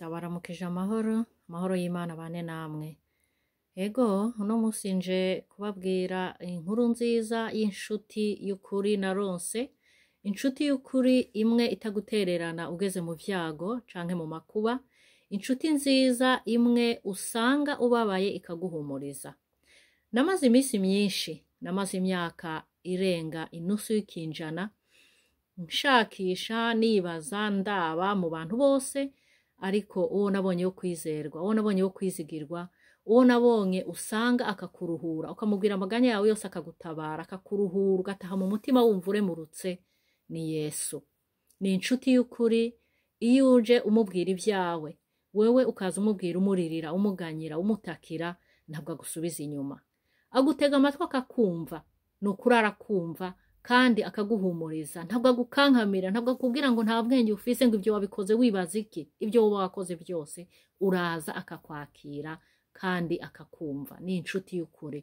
Ndabaramukije amahoro y'Imana bane namwe. Ego uno musi nje kubabwira inkuru nziza y'inshuti y'ukuri naronse, inshuti y'ukuri imwe itagutererana ugeze mu vyago canke mu makuba, inshuti nziza imwe usanga ubabaye ikaguhumuriza. Namaze imisi myinshi, namaze imyaka irenga inusu y'ikinjana, nshakisha nibaza ndaba mu bantu bose, ariko uwo nabonye wo kwizerwa, uwo nabonye wo kwizigirwa, uwo nabonye usanga akakuruhura, ukamubwira amaganya yawe yose akagutabara, akakuruhura, ugataha mu mutima wumva uremurutse, ni Yesu. Ni inshuti y'ukuri, iyo uje umubwira ibyawe, wewe ukaza umubwira umuririra, umuganyira, umutakira, ntabwo agusubiza inyuma. Agutega amatwi akakumva, nukuri arakumva, kandi akaguhumuriza, ntabwo agukankamira, ntabwo akubwira ngo nta bwenge ufise ngo ibyo wabikoze wibaza iki, ibyo wowe wakoze byose uraza akakwakira kandi akakumva. Ni inshuti y'ukuri.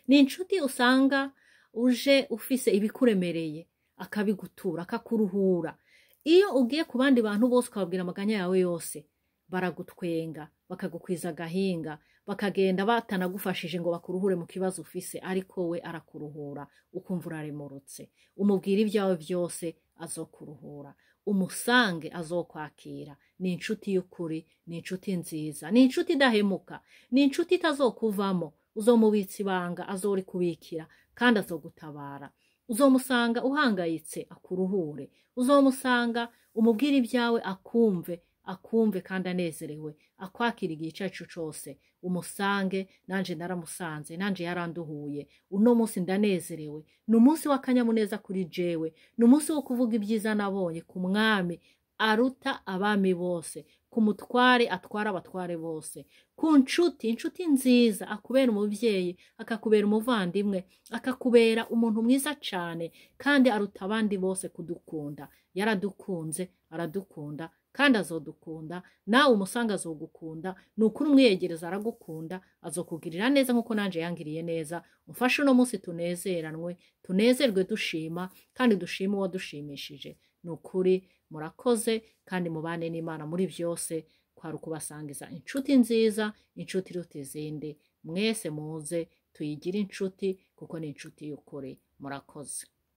Ni inshuti usanga uje ufise ibikuremereye akabigutura, akakuruhura. Iyo ugiye ku bandi bantu bose ukababwira amaganya yawe yose, baragutwenga, bakagukwiza agahinga, bakagenda batanagufashije ngo bakuruhure mu kibazo ufise, ariko we arakuruhura, ukumva uraremurutse. Umubwira ibyawe byose azokuruhura, umusange azokwakira. Ni inshuti y'ukuri, ni inshuti nziza, ni inshuti idahemuka, ni inshuti itazokuvamo. Uzomubitsa ibanga azorikubikira kandi azogutabara. Uzomusanga uhangayitse akuruhure, uzomusanga umubwira ibyawe akumve kandi anezerewe, akwakira igihe icacu cose. Umusange nanje naramusanze, nanje yaranduhuye. Uno musi ndanezerewe, ni umunsi w'akanyamuneza kuri jewe, ni umunsi wo kuvuga ibyiza nabonye ku mwami aruta abami bose, ku mutware atwara abatware bose, ku inshuti nziza, akubera umuvyeyi, akakubera umuvandimwe, akakubera umuntu mwiza cane, kandi aruta abandi bose kudukunda. Yaradukunze, aradukunda, kandi azodukunda. Nawe umusanga azogukunda, nukuri umwiyegereza aragukunda, azokugirira neza nkuko nanje yangiriye neza. Umfashe uno musi tunezeranwe, tunezerwe dushima, kandi dushima uwadushimishije. Nukuri murakoze kandi mubane n'Imana muri byose. Kwari ukubasangiza inshuti nziza, inshuti iruta izindi. Mwese muze tuyigire inshuti kuko ni inshuti y'ukuri. Murakoze.